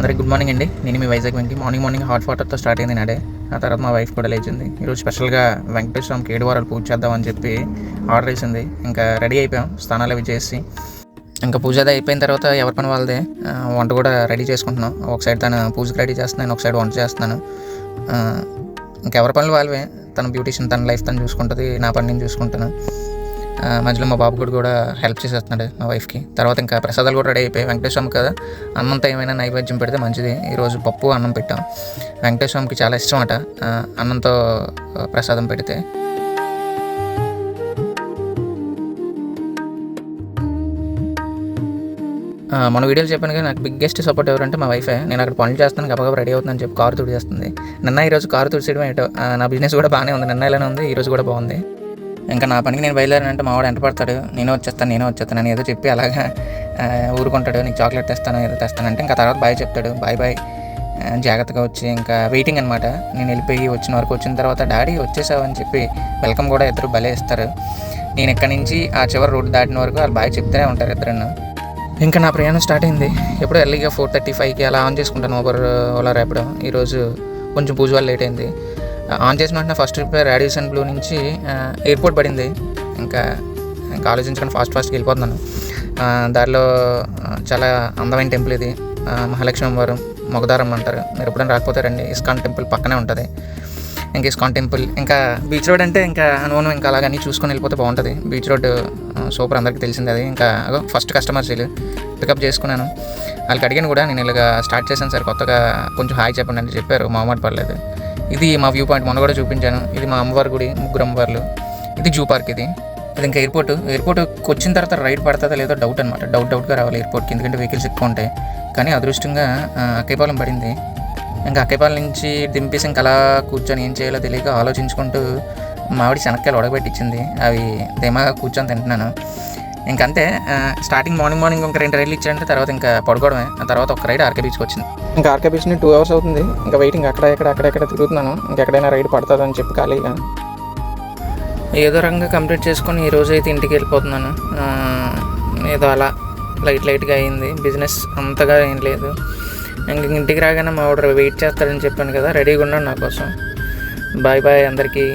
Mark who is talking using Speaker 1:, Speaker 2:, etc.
Speaker 1: అందరికి good morning అండి. నేను మీ వైజాగ్ వెంకి. మార్నింగ్ హాట్ వాటర్తో స్టార్ట్ అయింది నాడే. ఆ తర్వాత మా వైఫ్ కూడా లేచింది. ఈరోజు స్పెషల్గా వెంకటేశ్వర స్వామికి 7 వారాలు పూజ చేద్దామని చెప్పి ఆర్డర్ వేసింది. ఇంకా రెడీ అయిపోయాం, స్నానాలు అవి చేసి. ఇంకా పూజ అది అయిపోయిన తర్వాత ఎవరి పని వాళ్ళదే. వంట కూడా రెడీ చేసుకుంటున్నాం. ఒక సైడ్ తను పూజకి రెడీ చేస్తున్నాను, ఒక సైడ్ వంట చేస్తున్నాను. ఇంకెవరి పనులు వాళ్ళవే. తన బ్యూటీషియన్, తన లైఫ్ తను చూసుకుంటుంది, నా పని నేను చూసుకుంటాను. మధ్యలో మా బాబు కూడా హెల్ప్ చేసేస్తున్నాడు మా వైఫ్కి. తర్వాత ఇంకా ప్రసాదాలు కూడా రెడీ అయిపోయాయి. వెంకటేశ్వరకి కదా అన్నంతో ఏమైనా నైవేద్యం పెడితే మంచిది. ఈరోజు పప్పు అన్నం పెట్టాం. వెంకటేశ్వరకి చాలా ఇష్టం అట అన్నంతో ప్రసాదం పెడితే. మన వీడియోలు చెప్పాను కదా, నాకు బిగ్గెస్ట్ సపోర్ట్ ఎవరంటే మా వైఫే. నేను అక్కడ పనులు చేస్తాను, గబగబా రెడీ అవుతుందని చెప్పి కారు తుడిచేస్తుంది. ఈరోజు కారు తుడిచేయడం ఏంటో. నా బిజినెస్ కూడా బాగానే ఉంది, ఇలానే ఉంది, ఈరోజు కూడా బాగుంది. ఇంకా నా పనికి నేను బయలుదేరానంటే మా వాడు ఎంట పడతాడు. నేను వచ్చేస్తాను అని ఏదో చెప్పి అలాగా ఊరుకుంటాడు. నీకు చాక్లెట్ తెస్తాను, ఏదో తెస్తానంటే ఇంకా తర్వాత బాయ్ చెప్తాడు. బాయ్ జాగ్రత్తగా వచ్చి ఇంకా వెయిటింగ్ అనమాట. నేను వెళ్ళిపోయి వచ్చిన తర్వాత డాడీ వచ్చేసావు అని చెప్పి వెల్కమ్ కూడా ఇద్దరు భలే ఇస్తారు. నేను ఇక్కడి నుంచి ఆ చివరి రోడ్డు దాటిన వరకు వాళ్ళు బాయ్ చెప్తూనే ఉంటారు ఇద్దరు. ఇంకా నా ప్రయాణం స్టార్ట్ అయింది. ఎప్పుడు ఎర్లీగా 4:35కి అలా ఆన్ చేసుకుంటాను ఓలా ర్యాపిడో. ఈరోజు కొంచెం పూజ వల్ల లేట్ అయింది. ఆన్ చేసిన వెంటనే ఫస్ట్ రాడిసన్ బ్లూ నుంచి ఎయిర్పోర్ట్ పడింది. ఇంకా ఆలోచించకుండా ఫాస్ట్గా వెళ్ళిపోతున్నాను. దారిలో చాలా అందమైన టెంపుల్ ఇది, మహాలక్ష్మి వారం మొగదారం అంటారు. మీరు ఎప్పుడైనా రాకపోతే రండి. ఇస్కాన్ టెంపుల్ పక్కనే ఉంటుంది. ఇంకా ఇస్కాన్ టెంపుల్, ఇంకా బీచ్ రోడ్ అంటే ఇంకా అనుభవం ఇంకా అలాగ అన్నీ చూసుకొని వెళ్ళిపోతే బాగుంటుంది. బీచ్ రోడ్ సూపర్, అందరికీ తెలిసింది అది. ఇంకా ఫస్ట్ కస్టమర్స్ వీళ్ళు పికప్ చేసుకున్నాను. వాళ్ళకి అడిగాను కూడా, నేను ఇలాగ స్టార్ట్ చేశాను సార్, కొత్తగా కొంచెం హాయ్ చెప్పండి అని చెప్పారు. మామాట పర్లేదు. ఇది మా వ్యూ పాయింట్, మొన్న కూడా చూపించాను. ఇది మా అమ్మవారి గుడి, ముగ్గురు అమ్మవార్లు. ఇది జూ పార్క్. ఇది ఇంకా ఎయిర్పోర్ట్కి వచ్చిన తర్వాత రైడ్ పడుతుందా లేదో డౌట్ అనమాట. డౌట్గా రావాలి ఎయిర్పోర్ట్కి, ఎందుకంటే వెహికల్స్ ఎక్కువ ఉంటాయి. కానీ అదృష్టంగా అక్కైపాలెం పడింది. ఇంకా అక్కైపాలెం నుంచి దింపేసి ఇంకా అలా కూర్చొని ఏం చేయాలో తెలియక ఆలోచించుకుంటూ మామిడి శనక్కాయలు ఉడకబెట్టించింది. అవి ధీమాగా కూర్చొని తింటున్నాను. ఇంకంతే. స్టార్టింగ్ మార్నింగ్ ఇంకా 2 రైడ్లు ఇచ్చారంటే తర్వాత ఇంకా పడుకోవడమే. ఆ తర్వాత ఒక రైడ్ ఆర్కే బీచ్కి వచ్చింది. ఇంకా ఆర్కే బీచ్ 2 అవర్స్ అవుతుంది. ఇంకా వెయిటింగ్ అక్కడెక్కడ తిరుగుతున్నాను. ఇంకెక్కడైనా రైడ్ పడుతుందని చెప్పి ఖాళీగా ఏదో రకంగా కంప్లీట్ చేసుకొని ఈరోజు అయితే ఇంటికి వెళ్ళిపోతున్నాను. ఏదో అలా లైట్గా అయింది. బిజినెస్ అంతగా ఏం లేదు. ఇంక ఇంటికి రాగానే మా ఆర్డర్ వెయిట్ చేస్తాడని చెప్పాను కదా, రెడీగా ఉన్నాడు నా కోసం. బాయ్ అందరికీ.